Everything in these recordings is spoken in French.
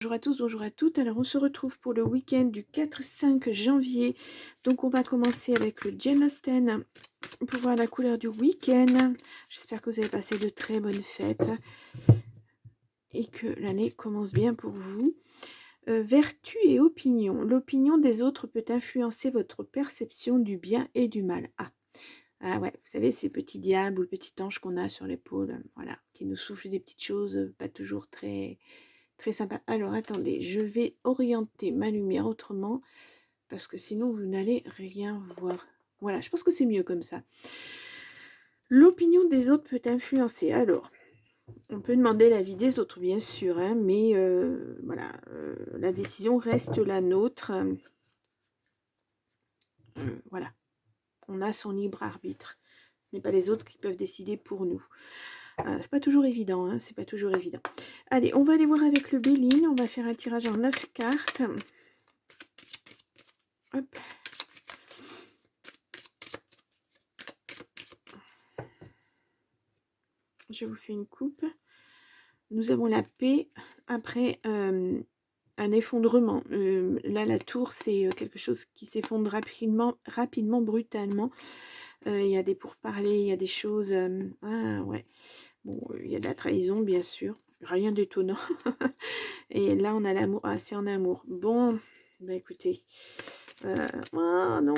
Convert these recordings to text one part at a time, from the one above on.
Bonjour à tous, bonjour à toutes. Alors on se retrouve pour le week-end du 4-5 janvier. Donc on va commencer avec le Jane Austen pour voir la couleur du week-end. J'espère que vous avez passé de très bonnes fêtes et que l'année commence bien pour vous. Vertu et opinion. L'opinion des autres peut influencer votre perception du bien et du mal. Ah ouais, vous savez, ces petits diables ou le petit ange qu'on a sur l'épaule, voilà, qui nous souffle des petites choses pas toujours très sympa. Alors, attendez, je vais orienter ma lumière autrement parce que sinon, vous n'allez rien voir. Voilà, je pense que c'est mieux comme ça. L'opinion des autres peut influencer. Alors, on peut demander l'avis des autres, bien sûr, hein, mais voilà, la décision reste la nôtre. Voilà, on a son libre arbitre. Ce n'est pas les autres qui peuvent décider pour nous. C'est pas toujours évident, hein, c'est pas toujours évident. Allez, on va aller voir avec le Béline. On va faire un tirage en 9 cartes. Hop. Je vous fais une coupe. Nous avons la paix après un effondrement. Là, la tour, c'est quelque chose qui s'effondre rapidement, brutalement. Il y a des pourparlers, il y a des choses... ah ouais, bon, il y a de la trahison, bien sûr. Rien d'étonnant. Et là, on a l'amour. Ah, c'est en amour. Bon, bah écoutez. Oh non.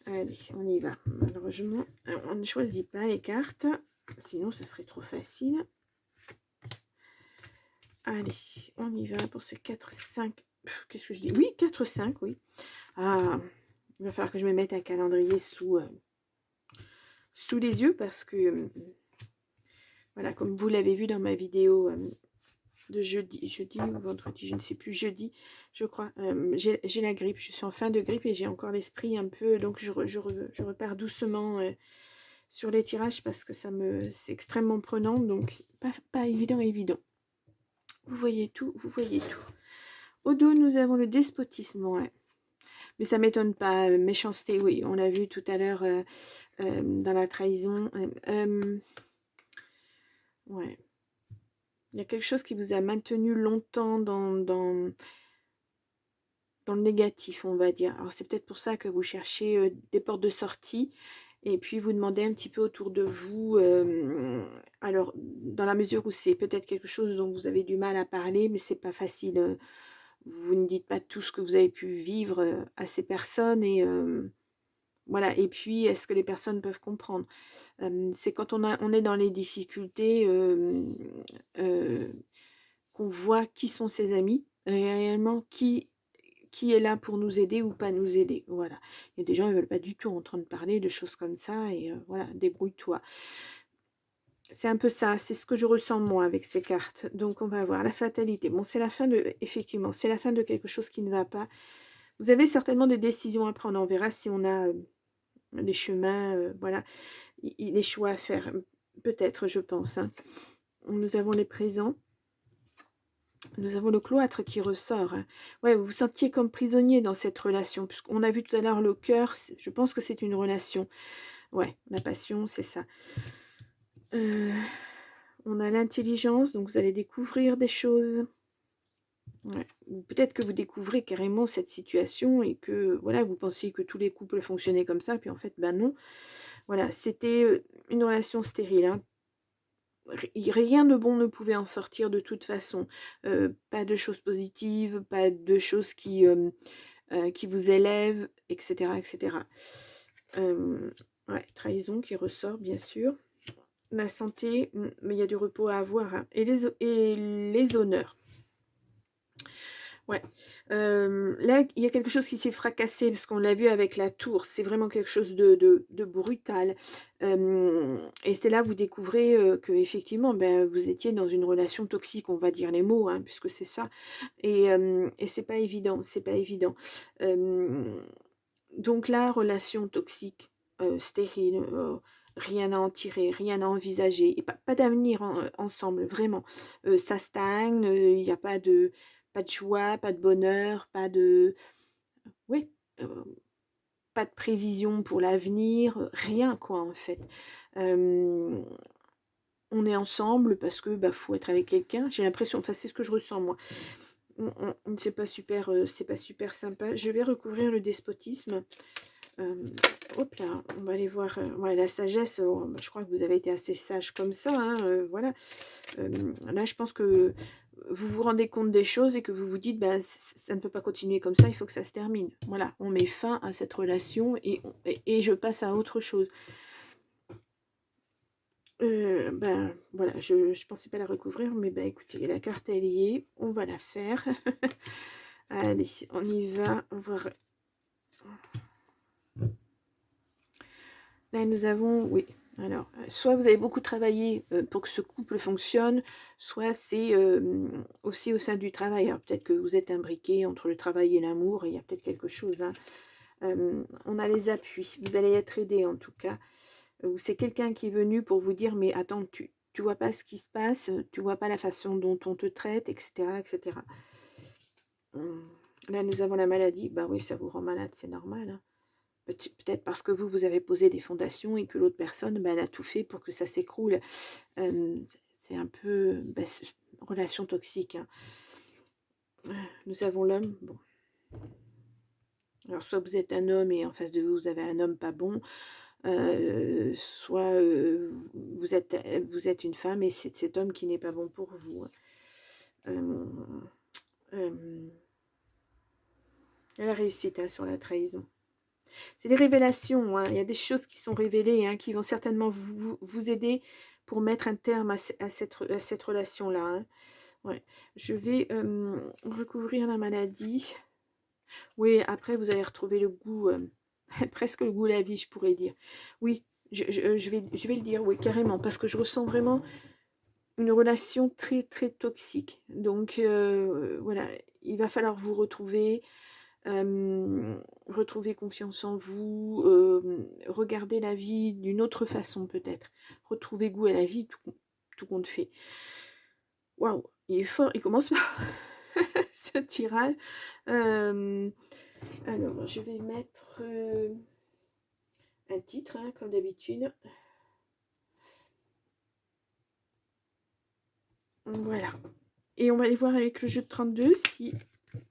Allez, on y va. Malheureusement, on ne choisit pas les cartes. Sinon, ce serait trop facile. Allez, on y va pour ce 4-5. Qu'est-ce que je dis? Oui, 4-5, oui. Ah, il va falloir que je me mette un calendrier sous les yeux parce que, voilà, comme vous l'avez vu dans ma vidéo de jeudi ou vendredi, je ne sais plus, jeudi, je crois. J'ai la grippe, je suis en fin de grippe et j'ai encore l'esprit un peu, donc je repars doucement sur les tirages parce que c'est extrêmement prenant, donc pas évident. Vous voyez tout, vous voyez tout. Au dos, nous avons le despotisme, ouais. Mais ça m'étonne pas. Méchanceté, oui, on l'a vu tout à l'heure dans la trahison. Ouais. Il y a quelque chose qui vous a maintenu longtemps dans le négatif, on va dire. Alors c'est peut-être pour ça que vous cherchez des portes de sortie et puis vous demandez un petit peu autour de vous. Alors, dans la mesure où c'est peut-être quelque chose dont vous avez du mal à parler, mais c'est pas facile. Vous ne dites pas tout ce que vous avez pu vivre à ces personnes et voilà. Et puis, est-ce que les personnes peuvent comprendre? C'est quand on est dans les difficultés qu'on voit qui sont ses amis, réellement qui est là pour nous aider ou pas nous aider. Voilà. Il y a des gens, ils veulent pas du tout entendre parler de choses comme ça et voilà, débrouille-toi. C'est un peu ça, c'est ce que je ressens moi avec ces cartes. Donc on va voir la fatalité. Bon, c'est la fin de, effectivement, c'est la fin de quelque chose qui ne va pas. Vous avez certainement des décisions à prendre. On verra si on a les chemins, voilà, les choix à faire. Peut-être, je pense. Hein. Nous avons les présents. Nous avons le cloître qui ressort. Hein. Ouais, vous vous sentiez comme prisonnier dans cette relation. Puisqu'on a vu tout à l'heure le cœur. Je pense que c'est une relation. Ouais, la passion, c'est ça. On a l'intelligence, donc vous allez découvrir des choses. Ouais. Peut-être que vous découvrez carrément cette situation et que voilà, vous pensiez que tous les couples fonctionnaient comme ça, puis en fait, ben non. Voilà, c'était une relation stérile. Hein. Rien de bon ne pouvait en sortir de toute façon. Pas de choses positives, pas de choses qui vous élèvent, etc. etc. Ouais, trahison qui ressort, bien sûr. La santé, mais il y a du repos à avoir. Hein. Et les honneurs. Ouais. Là, il y a quelque chose qui s'est fracassé, parce qu'on l'a vu avec la tour. C'est vraiment quelque chose de brutal. Et c'est là que vous découvrez que effectivement, ben, vous étiez dans une relation toxique, on va dire les mots, hein, puisque c'est ça. Et c'est pas évident, c'est pas évident. Donc là, relation toxique, stérile, rien à en tirer, rien à envisager, et pas d'avenir ensemble, vraiment. Ça stagne, il n'y a pas de joie, pas de bonheur, pas de... Oui, pas de prévision pour l'avenir, rien quoi en fait. on est ensemble parce que bah, faut être avec quelqu'un. J'ai l'impression, enfin c'est ce que je ressens moi. C'est pas super sympa. Je vais recouvrir le despotisme. Hop là, on va aller voir ouais, la sagesse. Bah, je crois que vous avez été assez sage comme ça. Hein, voilà. Là, je pense que vous vous rendez compte des choses et que vous vous dites, bah, ça ne peut pas continuer comme ça, il faut que ça se termine. Voilà, on met fin à cette relation et je passe à autre chose. Ben voilà, je pensais pas la recouvrir, mais ben écoutez, la carte elle y est, on va la faire. Allez, on y va, on va... Là nous avons, oui, alors, soit vous avez beaucoup travaillé pour que ce couple fonctionne, soit c'est aussi au sein du travail. Alors peut-être que vous êtes imbriqué entre le travail et l'amour, il y a peut-être quelque chose. Hein. On a les appuis, vous allez être aidé en tout cas. Ou c'est quelqu'un qui est venu pour vous dire, mais attends, tu vois pas ce qui se passe, tu vois pas la façon dont on te traite, etc. etc. Là, nous avons la maladie. Bah oui, ça vous rend malade, c'est normal. Hein. Peut-être parce que vous avez posé des fondations et que l'autre personne, bah, elle a tout fait pour que ça s'écroule. C'est un peu... Bah, relation toxique. Hein. Nous avons l'homme. Bon. Alors, soit vous êtes un homme et en face de vous, vous avez un homme pas bon, soit vous êtes une femme et c'est cet homme qui n'est pas bon pour vous. La réussite hein, sur la trahison. C'est des révélations, hein. Il y a des choses qui sont révélées, hein, qui vont certainement vous aider pour mettre un terme à cette relation-là. Hein. Ouais. Je vais recouvrir la maladie. Oui, après vous allez retrouver le goût, presque le goût de la vie, je pourrais dire. Oui, je vais le dire, oui, carrément, parce que je ressens vraiment une relation très, très toxique. Donc, voilà, il va falloir vous retrouver, retrouver confiance en vous, regarder la vie d'une autre façon peut-être. Retrouver goût à la vie, tout compte fait. Waouh, il est fort, il commence par ce tirage. Alors, je vais mettre un titre, hein, comme d'habitude. Voilà. Et on va aller voir avec le jeu de 32 si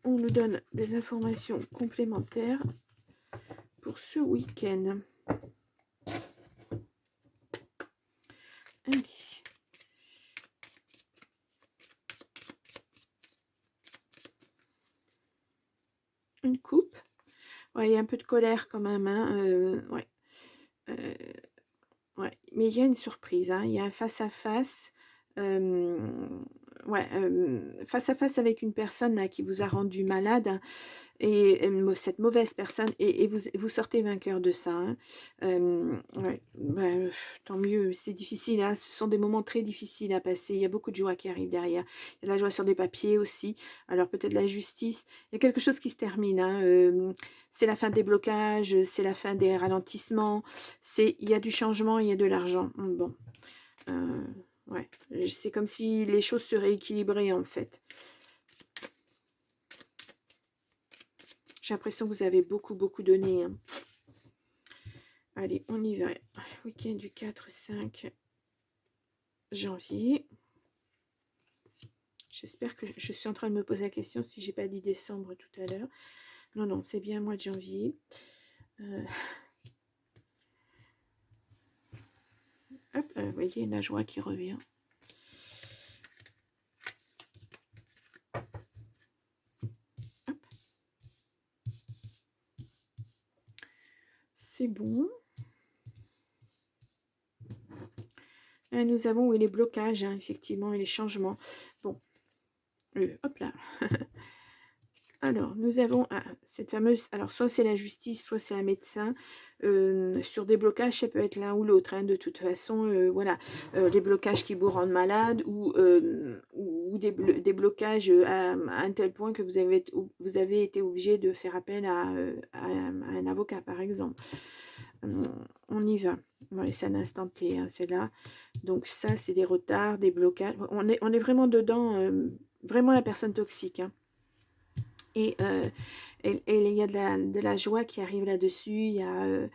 on nous donne des informations complémentaires pour ce week-end. Allez. Une coupe. Ouais, il y a un peu de colère quand même. Hein, ouais. Ouais. Mais il y a une surprise. Hein, il y a un face-à-face. Ouais, face à face avec une personne là, qui vous a rendu malade. Hein, et cette mauvaise personne, et vous sortez vainqueur de ça. Hein. Ouais, bah, tant mieux, c'est difficile, hein. Ce sont des moments très difficiles à passer, il y a beaucoup de joie qui arrive derrière. Il y a de la joie sur des papiers aussi, alors peut-être la justice, il y a quelque chose qui se termine. Hein. C'est la fin des blocages, c'est la fin des ralentissements, il y a du changement, il y a de l'argent. Bon, ouais, c'est comme si les choses se rééquilibraient en fait. J'ai l'impression que vous avez beaucoup donné. Hein. Allez, on y va. Week-end du 4-5 janvier. J'espère que je suis en train de me poser la question si j'ai pas dit décembre tout à l'heure. Non, non, c'est bien mois de janvier. Hop, vous voyez, la joie qui revient. Hop. C'est bon. Et nous avons oui, les blocages, hein, effectivement, et les changements. Bon, hop là. Alors, nous avons cette fameuse... Alors, soit c'est la justice, soit c'est un médecin. Sur des blocages, ça peut être l'un ou l'autre. Hein, de toute façon, voilà. Les blocages qui vous rendent malade ou des blocages à un tel point que vous avez été obligé de faire appel à un avocat, par exemple. On y va. Ouais, c'est un instant T, hein, c'est là. Donc ça, c'est des retards, des blocages. On est vraiment dedans, vraiment la personne toxique. Hein. Et il y a de la joie qui arrive là-dessus. Il y a...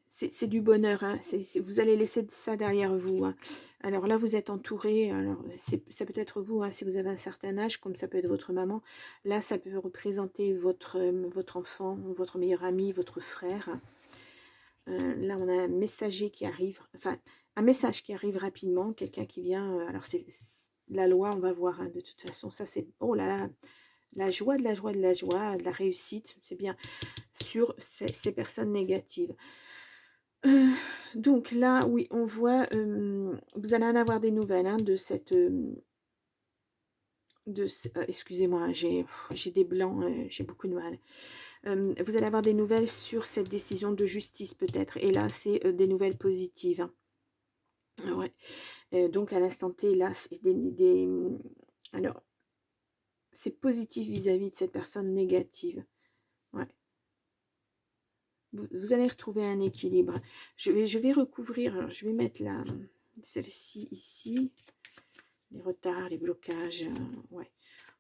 c'est du bonheur. Hein. Vous allez laisser ça derrière vous. Hein. Alors là, vous êtes entouré, alors ça peut être vous, hein, si vous avez un certain âge, comme ça peut être votre maman. Là, ça peut représenter votre enfant, votre meilleur ami, votre frère. Là, on a un messager qui arrive, enfin, un message qui arrive rapidement, quelqu'un qui vient, alors c'est la loi, on va voir, hein, de toute façon, ça c'est, oh là là, la joie, de la joie, de la joie, de la réussite, c'est bien, sur ces personnes négatives. Donc là, oui, on voit, vous allez en avoir des nouvelles, hein, de cette, excusez-moi, j'ai des blancs, j'ai beaucoup de mal. Vous allez avoir des nouvelles sur cette décision de justice peut-être, et là, c'est des nouvelles positives, hein. Ouais. Donc à l'instant T, là, c'est alors, c'est positif vis-à-vis de cette personne négative. Ouais. Vous allez retrouver un équilibre. Je vais recouvrir, alors je vais mettre celle-ci ici, les retards, les blocages, ouais.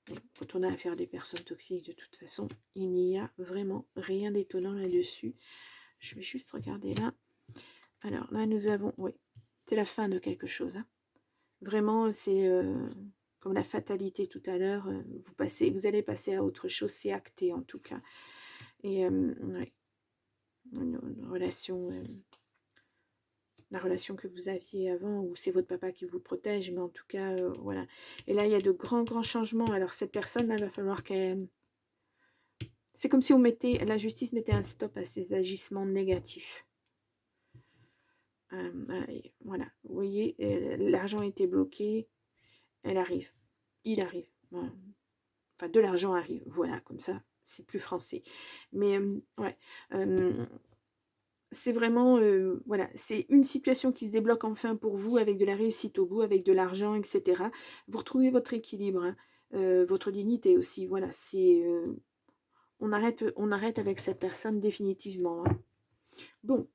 Bon, quand on a affaire à des personnes toxiques, de toute façon, il n'y a vraiment rien d'étonnant là-dessus. Je vais juste regarder là. Alors là, nous avons, oui, c'est la fin de quelque chose, hein. Vraiment, c'est comme la fatalité tout à l'heure, vous allez passer à autre chose, c'est acté en tout cas. Et ouais, une relation, la relation que vous aviez avant, ou c'est votre papa qui vous protège, mais en tout cas, voilà. Et là, il y a de grands, grands changements. Alors cette personne, là, il va falloir qu'elle... C'est comme si la justice mettait un stop à ses agissements négatifs. Voilà, vous voyez, l'argent était bloqué, elle arrive, il arrive. Voilà. Enfin, de l'argent arrive, voilà, comme ça, c'est plus français. Mais, ouais, c'est vraiment, voilà, c'est une situation qui se débloque enfin pour vous, avec de la réussite au bout, avec de l'argent, etc. Vous retrouvez votre équilibre, hein, votre dignité aussi, voilà, c'est... on arrête avec cette personne définitivement, hein. Bon,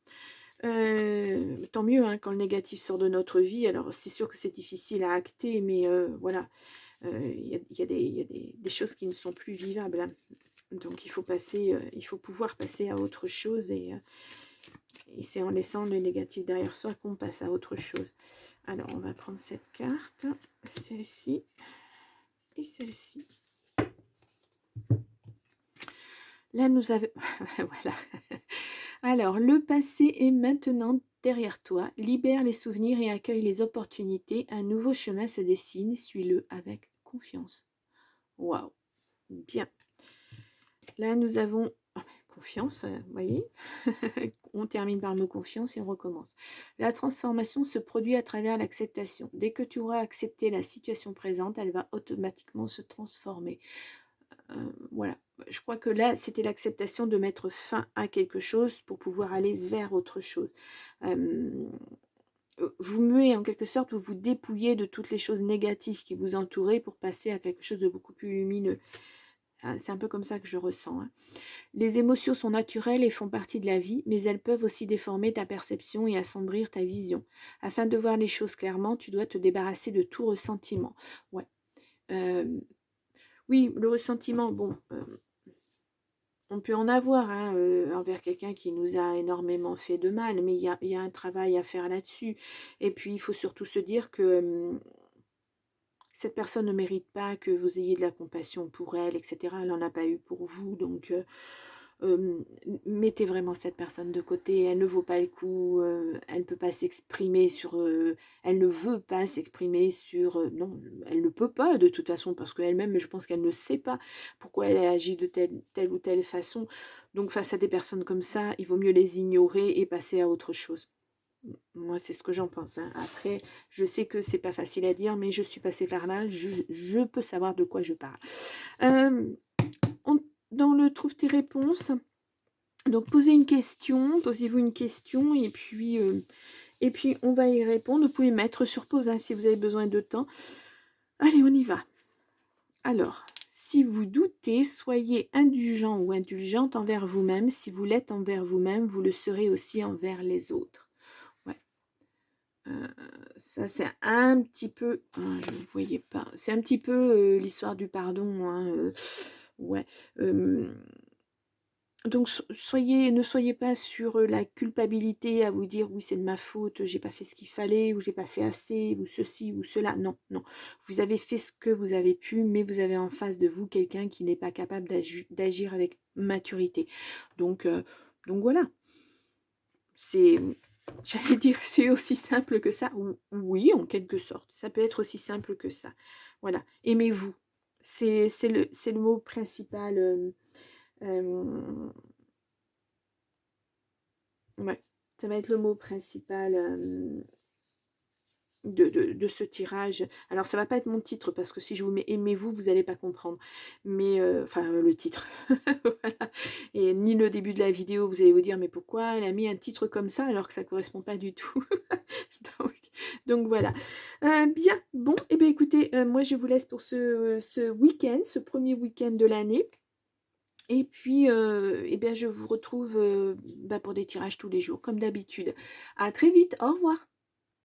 tant mieux, hein, quand le négatif sort de notre vie. Alors, c'est sûr que c'est difficile à acter, mais voilà, il y a des choses qui ne sont plus vivables, hein. Donc, il faut pouvoir passer à autre chose, et c'est en laissant le négatif derrière soi qu'on passe à autre chose. Alors, on va prendre cette carte, celle-ci et celle-ci. Là, nous avons... voilà. Alors, le passé est maintenant derrière toi. Libère les souvenirs et accueille les opportunités. Un nouveau chemin se dessine. Suis-le avec confiance. Waouh. Bien. Là, nous avons... confiance, vous voyez. On termine par le mot confiance et on recommence. La transformation se produit à travers l'acceptation. Dès que tu auras accepté la situation présente, elle va automatiquement se transformer. Voilà, je crois que là, c'était l'acceptation de mettre fin à quelque chose pour pouvoir aller vers autre chose. Vous muez en quelque sorte, vous vous dépouillez de toutes les choses négatives qui vous entouraient pour passer à quelque chose de beaucoup plus lumineux. C'est un peu comme ça que je ressens, hein. Les émotions sont naturelles et font partie de la vie, mais elles peuvent aussi déformer ta perception et assombrir ta vision. Afin de voir les choses clairement, tu dois te débarrasser de tout ressentiment. Ouais. Oui, le ressentiment, bon, on peut en avoir, hein, envers quelqu'un qui nous a énormément fait de mal, mais il y a un travail à faire là-dessus. Et puis, il faut surtout se dire que cette personne ne mérite pas que vous ayez de la compassion pour elle, etc. Elle n'en a pas eu pour vous, donc mettez vraiment cette personne de côté. Elle ne vaut pas le coup, elle ne peut pas s'exprimer sur... elle ne veut pas s'exprimer sur... non, elle ne peut pas de toute façon, parce qu'elle-même, je pense qu'elle ne sait pas pourquoi elle a agi de telle ou telle façon. Donc face à des personnes comme ça, il vaut mieux les ignorer et passer à autre chose. Moi, c'est ce que j'en pense, hein. Après, je sais que c'est pas facile à dire, mais je suis passée par là, je peux savoir de quoi je parle. Dans le Trouve tes réponses, donc posez une question, posez-vous une question, et puis on va y répondre. Vous pouvez mettre sur pause, hein, si vous avez besoin de temps. Allez, on y va. Alors, si vous doutez, soyez indulgent ou indulgente envers vous-même. Si vous l'êtes envers vous-même, vous le serez aussi envers les autres. Ouais. Ça, c'est un petit peu... je ne voyais pas. C'est un petit peu l'histoire du pardon, hein, ouais. Donc ne soyez pas sur la culpabilité à vous dire oui c'est de ma faute, j'ai pas fait ce qu'il fallait ou j'ai pas fait assez ou ceci ou cela. Non, non. Vous avez fait ce que vous avez pu, mais vous avez en face de vous quelqu'un qui n'est pas capable d'agir avec maturité. Donc voilà. C'est, j'allais dire, c'est aussi simple que ça. Oui, en quelque sorte. Ça peut être aussi simple que ça. Voilà. Aimez-vous. C'est le mot principal. Ouais, ça va être le mot principal de ce tirage. Alors, ça va pas être mon titre, parce que si je vous mets aimez-vous, vous n'allez pas comprendre. Mais, enfin, le titre. Voilà. Et ni le début de la vidéo, vous allez vous dire, mais pourquoi elle a mis un titre comme ça, alors que ça correspond pas du tout. donc, donc voilà. Bien, bon, et bien écoutez, moi je vous laisse pour ce week-end, ce premier week-end de l'année. Et puis, eh bien, je vous retrouve pour des tirages tous les jours, comme d'habitude. À très vite, au revoir.